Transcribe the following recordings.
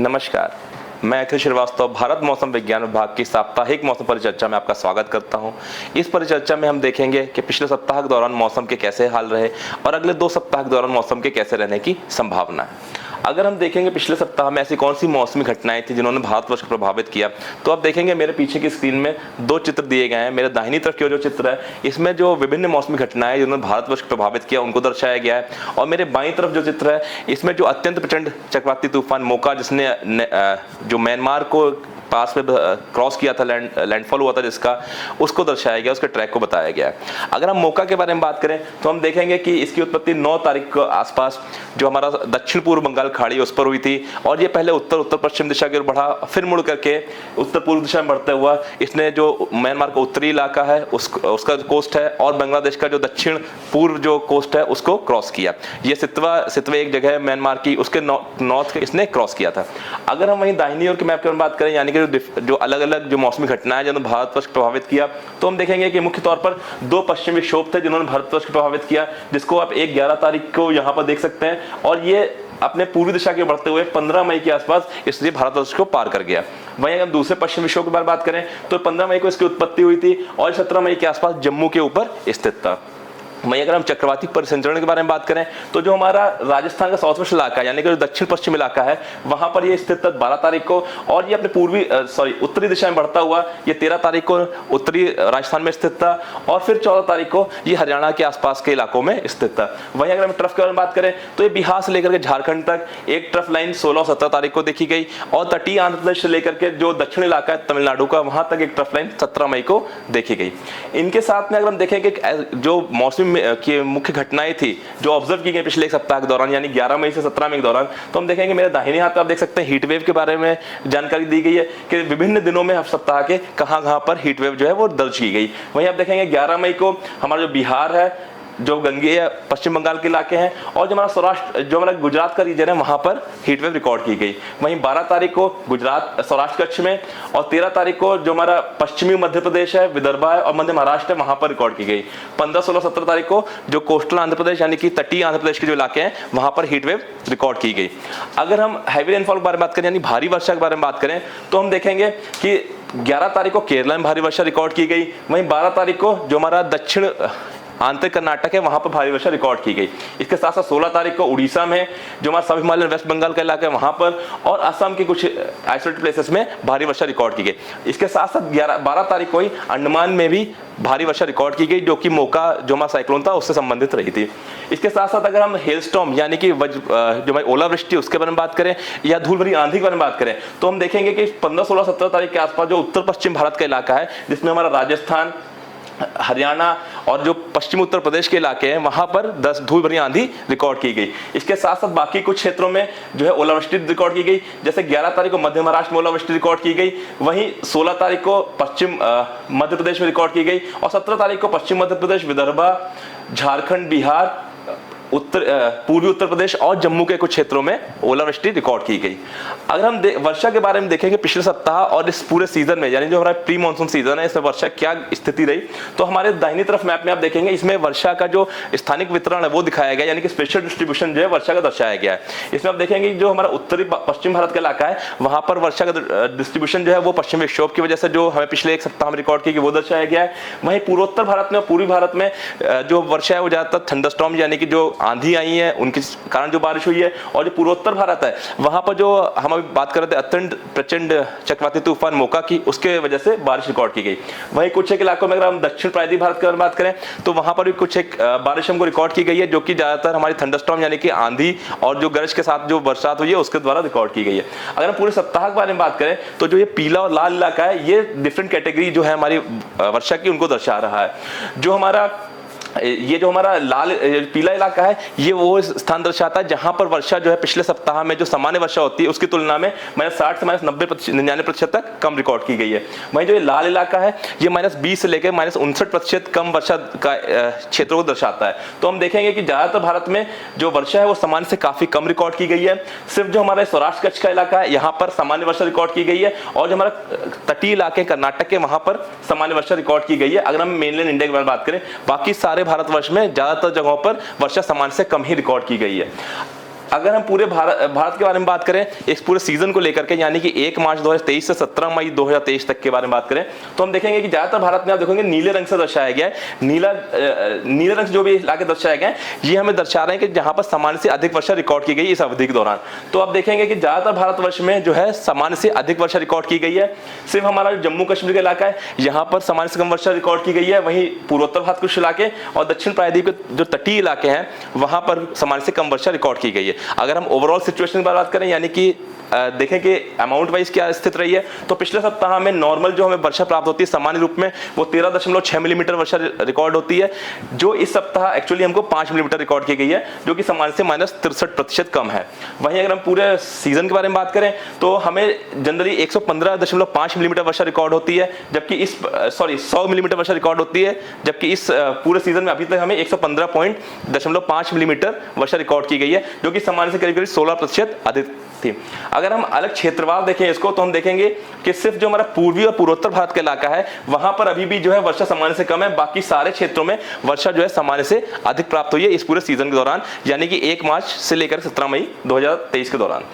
नमस्कार, मैं अखिल श्रीवास्तव भारत मौसम विज्ञान विभाग की साप्ताहिक मौसम परिचर्चा में आपका स्वागत करता हूं। इस परिचर्चा में हम देखेंगे कि पिछले सप्ताह के दौरान मौसम के कैसे हाल रहे और अगले 2 सप्ताह के दौरान मौसम के कैसे रहने की संभावना है। अगर हम देखेंगे पिछले सप्ताह में ऐसी कौन सी मौसमी घटनाएं थी जिन्होंने भारतवर्ष को प्रभावित किया, तो आप देखेंगे मेरे पीछे की स्क्रीन में 2 चित्र दिए गए हैं। मेरे दाहिनी तरफ की जो चित्र है इसमें जो विभिन्न मौसमी घटनाएं जिन्होंने भारतवर्ष को प्रभावित किया उनको दर्शाया गया है, और मेरे बाईं तरफ जो चित्र है इसमें जो अत्यंत प्रचंड चक्रवाती तूफान मोका जिसने जो म्यांमार को पास में क्रॉस किया था, लैंडफॉल हुआ था जिसका, उसको दर्शाया गया, उसके ट्रैक को बताया गया है। अगर हम मोका के बारे में बात करें तो हम देखेंगे कि इसकी उत्पत्ति 9 तारीख के आसपास जो हमारा दक्षिण पूर्व बंगाल खाड़ी उस पर हुई थी, और ये पहले उत्तर पश्चिम दिशा की ओर बढ़ा, फिर मुड़ करके उत्तर पूर्व दिशा में बढ़ते हुआ इसने जो म्यांमार का उत्तरी इलाका है उसका कोस्ट है और बांग्लादेश का जो दक्षिण पूर्व जो कोस्ट है उसको क्रॉस किया। ये सितवे एक जगह है म्यांमार की, उसके नॉर्थ इसने क्रॉस किया था। अगर हम वहीं दाहिनी ओर के मैप की बात करें, यानी कि जो अलग अलग जो मौसमी घटनाएं जिन्होंने भारतवर्ष को प्रभावित किया, तो हम देखेंगे कि मुख्य तौर पर 2 पश्चिमी विक्षोभ थे जिन्होंने भारतवर्ष को प्रभावित किया, जिसको आप 11 तारीख को यहाँ पर देख सकते हैं, और ये अपने पूर्वी दिशा के बढ़ते हुए 15 मई के आसपास इसलिए भारतवर्ष को पार कर गया। वहीं अगर दूसरे पश्चिमी विक्षोभ के बारे में बात करें तो 15 मई को इसकी उत्पत्ति हुई थी और 17 मई के आसपास जम्मू के ऊपर स्थित था। वहीं अगर हम चक्रवाती परिसंचरण के बारे में बात करें तो जो हमारा राजस्थान का साउथ वेस्ट इलाका है, यानी कि जो दक्षिण पश्चिम इलाका है, वहां पर ये स्थित था 12 तारीख को, और ये अपने उत्तरी दिशा में बढ़ता हुआ ये 13 तारीख को उत्तरी राजस्थान में स्थित था, और फिर 14 तारीख को ये हरियाणा के आसपास के इलाकों में स्थित था। वहीं अगर हम ट्रफ के बारे में बात करें तो ये बिहार से लेकर के झारखंड तक एक ट्रफ लाइन 16 और 17 तारीख को देखी गई, और तटीय आंध्र प्रदेश से लेकर के जो दक्षिण इलाका है तमिलनाडु का, वहां तक एक ट्रफ लाइन 17 मई को देखी गई। इनके साथ में अगर हम देखें कि जो मौसम की मुख्य घटनाएं थी जो ऑब्जर्व की गई पिछले एक सप्ताह के दौरान, यानी 11 मई से 17 मई के दौरान, तो हम देखेंगे मेरे दाहिने हाथ पे आप देख सकते हैं हीट वेव के बारे में जानकारी दी गई है कि विभिन्न दिनों में सप्ताह के कहां पर हीट वेव जो है वो दर्ज की गई। वहीं आप देखेंगे 11 मई को हमारा जो बिहार है, जो गंगेय पश्चिम बंगाल के इलाके हैं, और जो हमारा सौराष्ट्र, जो हमारा गुजरात का रीजन है, वहां पर हीट वेव रिकॉर्ड की गई। वहीं 12 तारीख को गुजरात सौराष्ट्र कच्छ में, और 13 तारीख को जो हमारा पश्चिमी मध्य प्रदेश है, विदर्भ है और मध्य महाराष्ट्र है, वहां पर रिकॉर्ड की गई। 15, 16, 17 तारीख को जो कोस्टल आंध्र प्रदेश यानी कि तटीय आंध्र प्रदेश के जो इलाके हैं वहां पर हीट वेव रिकॉर्ड की गई। अगर हम हैवी रेनफॉल के बारे में बात करें, यानी भारी वर्षा के बारे में बात करें, तो हम देखेंगे कि 11 तारीख को केरला में भारी वर्षा रिकॉर्ड की गई। वहीं 12 तारीख को जो हमारा दक्षिण आंतरिक कर्नाटक है वहां पर भारी वर्षा रिकॉर्ड की गई। इसके साथ साथ 16 तारीख को उड़ीसा में जो हमारा सब हिमालयन वेस्ट बंगाल का इलाका है वहां पर, और असम के कुछ आइसोलेटेड प्लेसेस में भारी वर्षा रिकॉर्ड की गई। इसके साथ साथ 12 तारीख को ही अंडमान में भी भारी वर्षा रिकॉर्ड की गई, जो कि मोका जो हमारा साइक्लोन था उससे संबंधित रही थी। इसके साथ साथ अगर हम हेलस्टॉर्म यानी कि जो हमारी ओलावृष्टि उसके बारे में बात करें या धूल भरी आंधी के बारे में बात करें, तो हम देखेंगे कि 15, 16, 17 तारीख के आसपास जो उत्तर पश्चिम भारत का इलाका है, जिसमें हमारा राजस्थान, हरियाणा और जो पश्चिमी उत्तर प्रदेश के इलाके हैं, वहां पर 10 धूल भरी आंधी रिकॉर्ड की गई। इसके साथ साथ बाकी कुछ क्षेत्रों में जो है ओलावृष्टि रिकॉर्ड की गई, जैसे 11 तारीख को मध्य महाराष्ट्र में ओलावृष्टि रिकॉर्ड की गई। वहीं 16 तारीख को पश्चिम मध्य प्रदेश में रिकॉर्ड की गई, और 17 तारीख को पश्चिम मध्य प्रदेश, विदर्भ, झारखंड, बिहार, पूर्वी उत्तर प्रदेश और जम्मू के कुछ क्षेत्रों में ओलावृष्टि रिकॉर्ड की गई। अगर हम वर्षा के बारे में देखेंगे पिछले सप्ताह और इस पूरे सीजन में, यानी जो हमारा प्री मानसून सीजन है, इसमें वर्षा क्या स्थिति रही, तो हमारे दाहिनी तरफ मैप में आप देखेंगे इसमें वर्षा का जो स्थानिक वितरण है वो दिखाया गया, यानी कि स्पेशल डिस्ट्रीब्यूशन जो है वर्षा का दर्शाया गया है। इसमें आप देखेंगे जो हमारा उत्तरी पश्चिम भारत का इलाका है वहां पर वर्षा का डिस्ट्रीब्यूशन जो है वो पश्चिमी विक्षोभ की वजह से जो हमें पिछले एक सप्ताह में रिकॉर्ड की वो दर्शाया गया है। वहीं पूर्वोत्तर भारत में और पूर्वी भारत में जो वर्षा है वो ज्यादातर थंडरस्टॉर्म यानी कि जो आंधी आई है उनके कारण जो बारिश हुई है, और जो पूर्वोत्तर भारत है वहां पर जो हम अभी बात कर रहे थे अत्यंत प्रचंड चक्रवाती तूफान मोका की, उसके वजह से बारिश रिकॉर्ड की गई। वहीं कुछ एक इलाकों में अगर हम दक्षिण प्रायद्वीप भारत की बात करें तो वहां पर भी कुछ एक बारिश हमको रिकॉर्ड की गई है, जो कि ज्यादातर हमारी थंडरस्टॉर्म यानी कि आंधी और जो गरज के साथ जो बरसात हुई है उसके द्वारा रिकॉर्ड की गई है। अगर हम पूरे सप्ताह के बारे में बात करें तो जो ये पीला और लाल इलाका है ये डिफरेंट कैटेगरी जो है हमारी वर्षा की उनको दर्शा रहा है। जो हमारा लाल पीला इलाका है ये वो स्थान दर्शाता है जहां पर वर्षा जो है पिछले सप्ताह में जो सामान्य वर्षा होती है उसकी तुलना में -60 से -99% तक कम रिकॉर्ड की गई है। वहीं जो ये लाल इलाका है ये -20 से लेकर -59% कम वर्षा का क्षेत्रों को दर्शाता है। तो हम देखेंगे कि ज्यादातर भारत में जो वर्षा है वो सामान्य से काफी कम रिकॉर्ड की गई है। सिर्फ जो हमारा सौराष्ट्र कच्छ का इलाका है यहाँ पर सामान्य वर्षा रिकॉर्ड की गई है, और जो हमारा तटीय इलाके कर्नाटक के वहां पर सामान्य वर्षा रिकॉर्ड की गई है। अगर हम मेनलैंड इंडिया के बारे में बात करें, बाकी सारे भारतवर्ष में ज्यादातर जगहों पर वर्षा सामान्य से कम ही रिकॉर्ड की गई है। अगर हम पूरे भारत के बारे में बात करें इस पूरे सीजन को लेकर के, यानी कि 1 मार्च 2023 से 17 मई 2023 तक के बारे में बात करें, तो हम देखेंगे कि ज्यादातर भारत में आप देखोगे नीले रंग से दर्शाया गया है। नीले रंग से जो भी इलाके दर्शाए गए हैं ये हमें दर्शा रहे हैं कि जहां पर सामान्य से अधिक वर्षा रिकॉर्ड की गई इस अवधि के दौरान। तो आप देखेंगे कि ज्यादातर भारतवर्ष में जो है सामान्य से अधिक वर्षा रिकॉर्ड की गई है। सिर्फ हमारा जम्मू कश्मीर का इलाका है यहाँ पर सामान्य से कम वर्षा रिकॉर्ड की गई है। वहीं पूर्वोत्तर भारत कुछ इलाके और दक्षिण प्रायद्वीप के जो तटीय इलाके हैं वहां पर सामान्य से कम वर्षा रिकॉर्ड की गई है। अगर हम ओवरऑल सिचुएशन की बात करें, यानी कि देखें कि अमाउंट वाइज क्या स्थिति रही है, तो पिछले सप्ताह में नॉर्मल जो हमें वर्षा प्राप्त होती है सामान्य रूप में वो 13.6 मिलीमीटर वर्षा रिकॉर्ड होती है, जो इस सप्ताह एक्चुअली हमको 5 मिलीमीटर रिकॉर्ड की गई है, जो कि सामान्य से -63% कम है। वहीं अगर हम पूरे सीजन के बारे में बात करें तो हमें जनरली 115.5 मिलीमीटर वर्षा रिकॉर्ड होती है, जबकि 100 मिलीमीटर वर्षा रिकॉर्ड होती है, जबकि इस पूरे सीजन में अभी तक हमें 115.5 मिलीमीटर वर्षा रिकॉर्ड की गई है, जो कि सामान्य से करीब 16% अधिक थी। अगर हम अलग क्षेत्रवार देखें इसको तो हम देखेंगे कि सिर्फ जो हमारा पूर्वी और पूर्वोत्तर भारत का इलाका है वहां पर अभी भी जो है वर्षा सामान्य से कम है। बाकी सारे क्षेत्रों में वर्षा जो है सामान्य से अधिक प्राप्त हुई है इस पूरे सीजन के दौरान, यानी कि 1 मार्च से लेकर 17 मई 2023 के दौरान।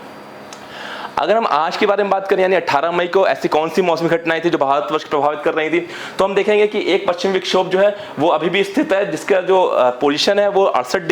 अगर हम आज के बारे में बात करें, यानी 18 मई को ऐसी कौन सी मौसमी घटनाएं थी जो भारतवर्ष को प्रभावित कर रही थी, तो हम देखेंगे कि एक पश्चिमी विक्षोभ जो है वो अभी भी स्थित है, जिसका जो पोजीशन है वो 68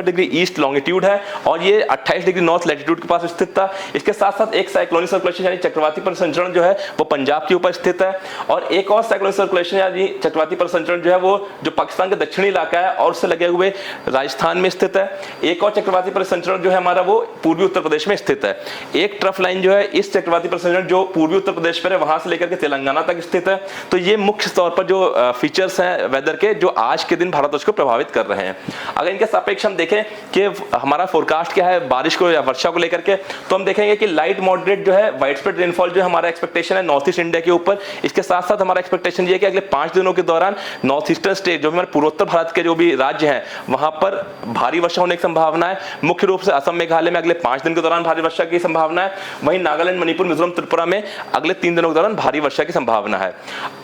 डिग्री ईस्ट लॉन्गिट्यूड है और ये 28 डिग्री नॉर्थ लैटिट्यूड के पास स्थित था। इसके साथ साथ एक साइक्लोनिक सर्कुलेशन यानी चक्रवाती परिसंचरण जो है वो पंजाब के ऊपर स्थित है, और एक और साइक्लोनिक सर्कुलेशन यानी चक्रवाती परिसंचरण जो है वो जो पाकिस्तान के दक्षिणी इलाका है और उससे लगे हुए राजस्थान में स्थित है। एक और चक्रवाती परिसंचरण जो है हमारा वो पूर्वी उत्तर प्रदेश में स्थित है। एक ट्रफ लाइन जो है इस चक्रवाती परिसंचरण जो पूर्वी उत्तर प्रदेश पर है वहां से लेकर के तेलंगाना तक स्थित है। तो ये मुख्य तौर पर जो फीचर्स हैं वेदर के जो आज के दिन भारतवर्ष को प्रभावित कर रहे हैं। अगर इनके सापेक्ष हम देखें कि हमारा फोरकास्ट क्या है बारिश को या वर्षा को लेकर के, तो हम देखेंगे कि लाइट मॉडरेट जो है वाइड स्प्रेड रेनफॉल जो हमारा एक्सपेक्टेशन है नॉर्थ ईस्ट इंडिया के ऊपर। इसके साथ साथ हमारा एक्सपेक्टेशन ये है कि अगले 5 दिनों के दौरान नॉर्थ ईस्टर्न स्टेट जो हमारे पूर्वोत्तर भारत के जो भी राज्य हैं वहां पर भारी वर्षा होने की संभावना है। मुख्य रूप से असम मेघालय में अगले 5 दिन के दौरान भारी वर्षा की संभावना है। वहीं नागालैंड मणिपुर मिजोरम त्रिपुरा में अगले 3 दिनों के दौरान भारी वर्षा की संभावना है।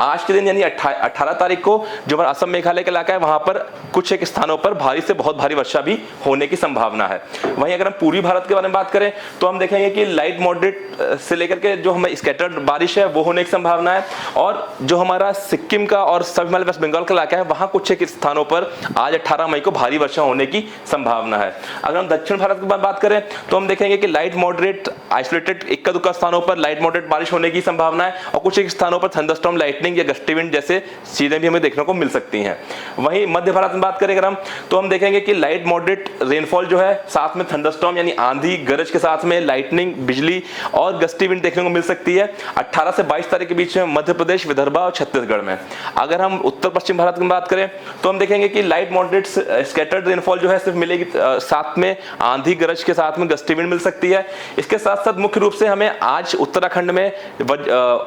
आज के दिन यानी 18 तारीख को जो हमारा असम मेघालय का इलाका है वहां पर कुछ एक स्थानों पर भारी से बहुत भारी वर्षा भी होने की संभावना है। वहीं अगर हम पूर्वी भारत के बारे में बात करें तो हम देखेंगे कि लाइट मॉडरेट से लेकर के जो हमें स्कैटर्ड बारिश है वो होने की संभावना है, और जो हमारा सिक्किम का और सब हिमालय वेस्ट बंगाल का इलाका है वहां कुछ एक स्थानों पर आज 18 मई को भारी वर्षा होने की संभावना है। अगर हम दक्षिण भारत की बात करें तो हम देखेंगे कि लाइट मॉडरेट आइसोलेटेड इक्का दुक्का स्थानों पर लाइट मॉडरेट बारिश होने की संभावना है, और कुछ एक स्थानों पर थंडरस्टॉर्म, लाइटनिंग या गस्टी विंड जैसे चीजें भी हमें देखने को मिल सकती हैं। वहीं मध्य भारत में बात करें अगर हम तो हम देखेंगे कि लाइट मॉडरेट रेनफॉल जो है साथ में थंडरस्टॉर्म यानी आंधी गरज के साथ में लाइटनिंग, बिजली और गस्टी विंड देखने को मिल सकती है 18 से 22 तारीख के बीच में मध्य प्रदेश, विदर्भ और छत्तीसगढ़ में। अगर हम उत्तर पश्चिम भारत की बात करें तो हम देखेंगे कि लाइट मॉडरेट स्कैटर्ड रेनफॉल जो है सिर्फ मिलेगी, साथ में आंधी गरज के साथ में गस्टी विंड मिल सकती है। इसके साथ साथ मुख्य रूप से हमें आज उत्तराखंड में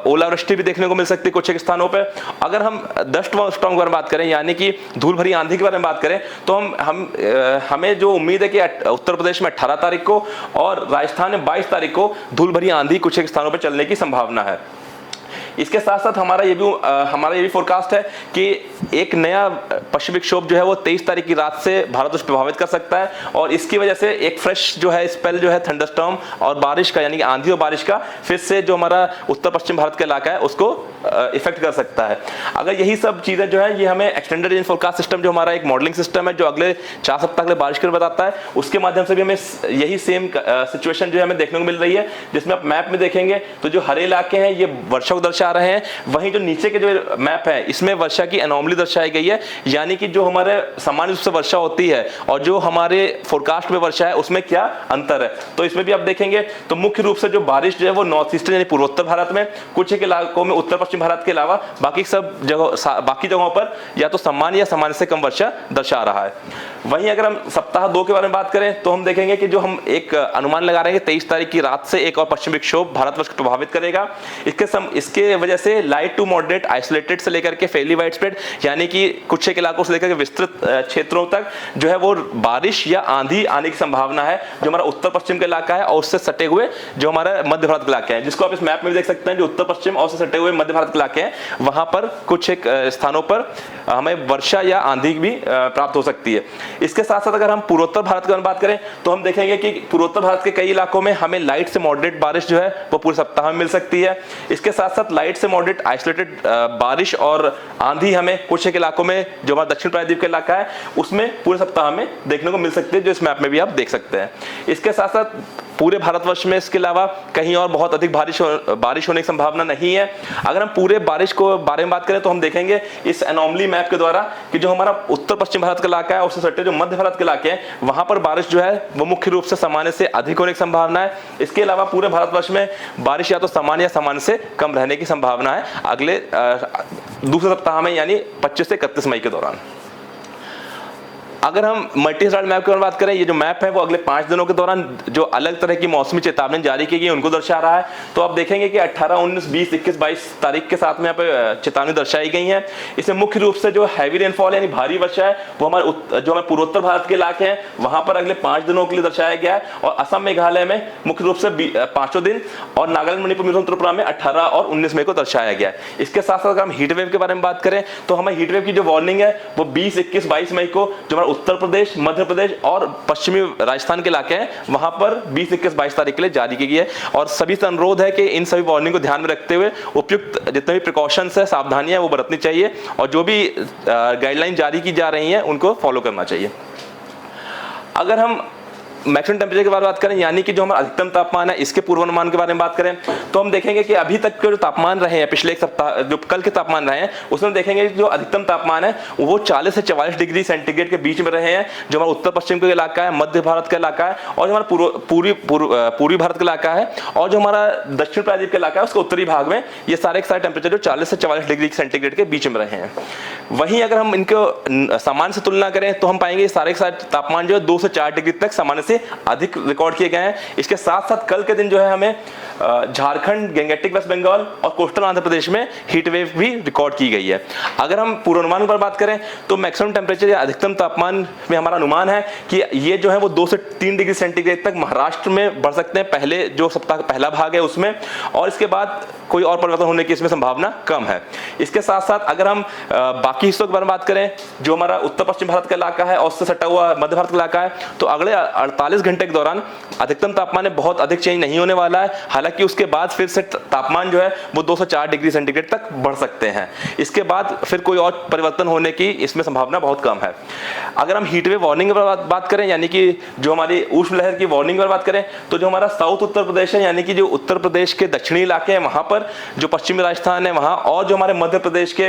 ओलावृष्टि भी देखने को मिल सकती है कुछ एक स्थानों पर। अगर हम डस्ट स्टॉर्म के बारे में बात करें यानी कि धूल भरी आंधी के बारे में बात करें तो हमें जो उम्मीद है कि उत्तर प्रदेश में 18 तारीख को और राजस्थान में 22 तारीख को धूल भरी आंधी कुछ एक स्थानों पर चलने की संभावना है। इसके साथ साथ हमारा ये भी फोरकास्ट है कि एक नया पश्चिमी विक्षोभ जो है वो 23 तारीख की रात से भारत को प्रभावित कर सकता है, और इसकी वजह से एक फ्रेश जो है स्पेल जो है थंडरस्टॉर्म और बारिश का यानी कि आंधी और बारिश का फिर से जो हमारा उत्तर पश्चिम भारत का इलाका है उसको इफेक्ट कर सकता है। अगर यही सब चीजें जो है ये हमें एक्सटेंडेड रेंज फोरकास्ट सिस्टम जो हमारा एक मॉडलिंग सिस्टम है जो अगले 4 सप्ताह के लिए बारिश कर बताता है, उसके माध्यम से भी हमें यही सेम सिचुएशन जो है हमें देखने को मिल रही है, जिसमें आप मैप में देखेंगे तो जो हरे इलाके हैं ये वर्षा को दर्शा रहे हैं, वहीं जो नीचे के जो मैप है इसमें वर्षा की एनोमली दर्शाई गई है, यानी कि जो हमारे सामान्य रूप से वर्षा होती है और जो हमारे फोरकास्ट में वर्षा है उसमें क्या अंतर है। तो इसमें भी आप देखेंगे तो मुख्य रूप से जो बारिश जो है वो नॉर्थ ईस्टर्न यानी पूर्वोत्तर भारत में, कुछ एक इलाकों में उत्तर पश्चिम भारत के अलावा बाकी जगहों पर या तो सामान्य या सामान्य से कम वर्षा दर्शा रहा है। वहीं अगर हम सप्ताह 2 के बारे में बात करें तो हम देखेंगे कि जो हम एक अनुमान लगा रहे हैं 23 तारीख की रात से एक और पश्चिमी विक्षोभ भारतवर्ष को प्रभावित करेगा। इसके जिसके वजह से लाइट टू मॉडरेट आइसोलेटेड से लेकर के फेयरली वाइड स्प्रेड यानी कि कुछ एक इलाकों से लेकर के विस्तृत क्षेत्रों तक जो है वो बारिश या आंधी आने की संभावना है, जो हमारा उत्तर पश्चिम का इलाका है और उससे सटे हुए जो हमारा मध्य भारत के इलाके हैं, जिसको आप इस मैप में भी देख सकते हैं। जो उत्तर पश्चिम और उससे सटे हुए मध्य भारत के इलाके हैं वहां पर कुछ एक स्थानों पर हमें वर्षा या आंधी भी प्राप्त हो सकती है। इसके साथ साथ अगर हम पूर्वोत्तर भारत की बात करें तो हम देखेंगे कि पूर्वोत्तर भारत के कई इलाकों में हमें लाइट से मॉडरेट बारिश जो है वो पूरे सप्ताह में मिल सकती है। इसके साथ साथ लाइट से मॉडरेट आइसोलेटेड बारिश और आंधी हमें कुछ एक इलाकों में जो हमारा दक्षिण प्रायद्वीप का इलाका है उसमें पूरे सप्ताह में देखने को मिल सकती है, जो इस मैप में भी आप देख सकते हैं। इसके साथ साथ पूरे भारतवर्ष में इसके अलावा कहीं और बहुत अधिक बारिश होने की संभावना नहीं है। अगर हम पूरे बारिश को बारे में बात करें तो हम देखेंगे इस एनोमली मैप के द्वारा कि जो हमारा उत्तर पश्चिम भारत का इलाका है उससे सटे जो मध्य भारत के इलाके हैं वहां पर बारिश जो है वो मुख्य रूप से सामान्य से अधिक होने की संभावना है। इसके अलावा पूरे भारतवर्ष में बारिश या तो सामान्य या सामान्य से कम रहने की संभावना है अगले दूसरे सप्ताह में, यानी 25 से 31 मई के दौरान। अगर हम मल्टी हजार्ड मैप की बात करें, ये जो मैप है वो अगले 5 दिनों के दौरान जो अलग तरह की मौसमी चेतावनी जारी की गई है उनको दर्शा रहा है। तो आप देखेंगे कि 18, 19, 20, 21, 22 तारीख के साथ में यहाँ पे चेतावनी दर्शाई गई है। इसमें मुख्य रूप से जो हैवी रेनफॉल यानी भारी वर्षा है वो हमारे पूर्वोत्तर भारत के इलाके हैं वहां पर अगले 5 दिनों के लिए दर्शाया गया है। और असम मेघालय में मुख्य रूप से 5 दिन और नागालैंड मणिपुर मिजोरम त्रिपुरा में 18 और 19 मई को दर्शाया गया है। इसके साथ साथ अगर हम हीट वेव के बारे में बात करें तो हमें हीट वेव की जो वार्निंग है वो 20, 21, 22 मई को जो हमारा उत्तर प्रदेश, मध्य प्रदेश और पश्चिमी राजस्थान के इलाके हैं वहां पर 20, 21, 22 तारीख के लिए जारी की गई है। और सभी से अनुरोध है कि इन सभी वार्निंग को ध्यान में रखते हुए उपयुक्त जितने भी प्रिकॉशंस है, सावधानियां वो बरतनी चाहिए और जो भी गाइडलाइन जारी की जा रही हैं उनको फॉलो करना चाहिए। अगर हम मैक्सिमम टेम्परेचर के बारे में बात करें यानी कि जो हमारा अधिकतम तापमान है इसके पूर्वानुमान के बारे में बात करें तो हम देखेंगे कि अभी तक के जो तापमान रहे हैं पिछले एक सप्ताह जो कल के तापमान रहे हैं उसमें देखेंगे कि जो अधिकतम तापमान है वो 40 से 44 डिग्री सेंटीग्रेड के बीच में रहे हैं। जो हमारा उत्तर पश्चिम का इलाका है, मध्य भारत का इलाका है और जो हमारा पूर्वी भारत का इलाका है और जो हमारा दक्षिण प्रायद्वीप का इलाका है उसके उत्तरी भाग में ये सारे टेम्परेचर जो 40 से 44 डिग्री सेंटीग्रेड के बीच में रहे हैं। वहीं अगर हम इनको सामान्य से तुलना करें तो हम पाएंगे सारे तापमान जो है 2 से 4 डिग्री तक सामान्य से अधिक रिकॉर्ड किए गए हैं। इसके साथ साथ कल के दिन जो है हमें झारखंड, गैंगेटिक वेस्ट बंगाल और कोस्टल आंध्र प्रदेश में हीट वेव भी रिकॉर्ड की गई है। अगर हम पूर्वानुमान पर बात करें तो मैक्सिमम टेम्परेचर या अधिकतम तापमान में हमारा अनुमान है कि ये जो है वो 2 से 3 डिग्री सेंटीग्रेड तक महाराष्ट्र में बढ़ सकते हैं पहले जो सप्ताह का पहला भाग है उसमें, और इसके बाद कोई और परिवर्तन होने की इसमें संभावना कम है। इसके साथ साथ अगर हम बाकी हिस्सों के बारे में बात करें जो हमारा उत्तर पश्चिम भारत का इलाका है और उससे सटा हुआ मध्य भारत का इलाका है तो अगले 48 घंटे के दौरान अधिकतम तापमान में बहुत अधिक चेंज नहीं होने वाला है। हालांकि उसके बाद फिर से तापमान जो है वो 2 से 4 डिग्री सेंटीग्रेड तक बढ़ सकते हैं। इसके बाद फिर कोई और परिवर्तन होने की इसमें संभावना बहुत कम है। अगर हम हीट वेव वार्निंग पर बात करें यानी कि जो हमारी उष्ण लहर की वार्निंग पर बात करें तो जो हमारा साउथ उत्तर प्रदेश है यानी कि जो उत्तर प्रदेश के दक्षिणी इलाके हैं वहां पर, जो पश्चिमी राजस्थान है वहां और जो हमारे मध्य प्रदेश के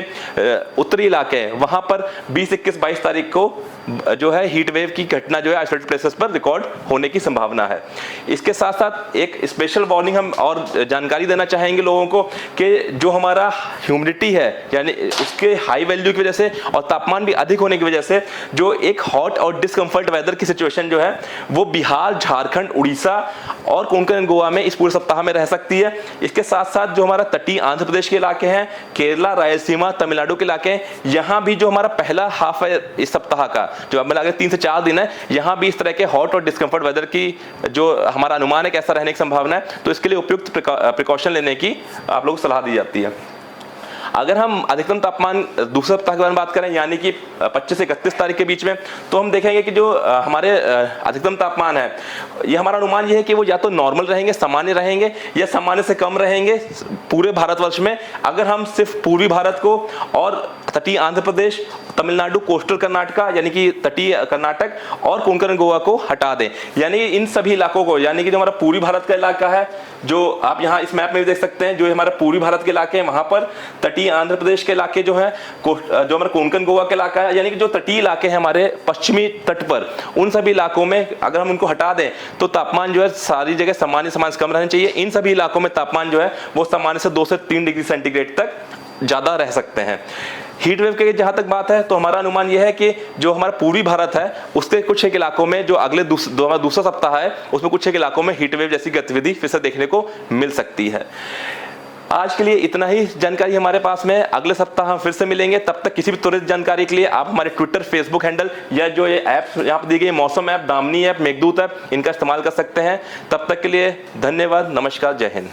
उत्तरी इलाके हैं वहां पर 20, 21, 22 तारीख को जो है हीट वेव की घटना जो है आइसोलेटेड प्लेसेस पर रिकॉर्ड होने की संभावना है। इसके साथ साथ एक स्पेशल वार्निंग हम और जानकारी देना चाहेंगे लोगों को कि जो हमारा ह्यूमिडिटी है यानी उसके हाई वैल्यू की वजह से और तापमान भी अधिक होने की वजह से जो एक हॉट और डिस्कम्फर्ट वेदर की सिचुएशन जो है वो बिहार, झारखंड, उड़ीसा और कोंकण गोवा में इस पूरे सप्ताह में रह सकती है। इसके साथ साथ जो हमारा तटीय आंध्र प्रदेश के इलाके हैं, केरला, रायलसीमा, तमिलनाडु के इलाके हैं, यहाँ भी जो हमारा पहला हाफ है इस सप्ताह का जो अब मिला के 3 से 4 दिन है, यहाँ भी इस तरह के हॉट और डिस्कम्फर्ट वेदर की जो हमारा अनुमान है कैसा रहने की संभावना है, तो इसके लिए उपयुक्त प्रिकॉशन लेने की आप लोगों को सलाह दी जाती है। अगर हम अधिकतम तापमान दूसरे सप्ताह के बारे में बात करें यानी कि 25 से 31 तारीख के बीच में तो हम देखेंगे कि जो हमारे अधिकतम तापमान है ये हमारा अनुमान ये है कि वो या तो नॉर्मल रहेंगे, सामान्य रहेंगे या सामान्य से कम रहेंगे पूरे भारतवर्ष में। अगर हम सिर्फ पूर्वी भारत को और तटीय आंध्र प्रदेश, तमिलनाडु, कोस्टल कर्नाटका यानी कि तटीय कर्नाटक और कोंकण गोवा को हटा दें, यानी इन सभी इलाकों को, यानी कि जो हमारा पूर्वी भारत का इलाका है जो आप यहाँ इस मैप में भी देख सकते हैं, जो हमारा पूर्वी भारत के इलाके हैं वहां पर तटीय आंध्र प्रदेश के इलाके जो है, जो हमारा कोंकण गोवा के इलाका है, यानी कि जो तटीय इलाके हैं हमारे पश्चिमी तट पर, उन सभी इलाकों में अगर हम उनको हटा दें तो तापमान जो है सारी जगह सामान्य से कम रहना चाहिए। इन सभी इलाकों में तापमान जो है वो सामान्य से 2 से 3 डिग्री सेंटीग्रेड तक ज्यादा रह सकते हैं। हीट वेव की जहां तक बात है तो हमारा अनुमान यह है कि जो हमारा पूर्वी भारत है उसके कुछ एक इलाकों में जो अगले दूसरा सप्ताह है उसमें कुछ एक इलाकों में हीट वेव जैसी गतिविधि फिर से देखने को मिल सकती है। आज के लिए इतना ही जानकारी हमारे पास में है। अगले सप्ताह हम फिर से मिलेंगे। तब तक किसी भी त्वरित जानकारी के लिए आप हमारे ट्विटर, फेसबुक हैंडल या जो ये ऐप यहाँ पर दी गई, मौसम app, Damini app, Meghdoot app, इनका इस्तेमाल कर सकते हैं। तब तक के लिए धन्यवाद, नमस्कार, जय हिंद।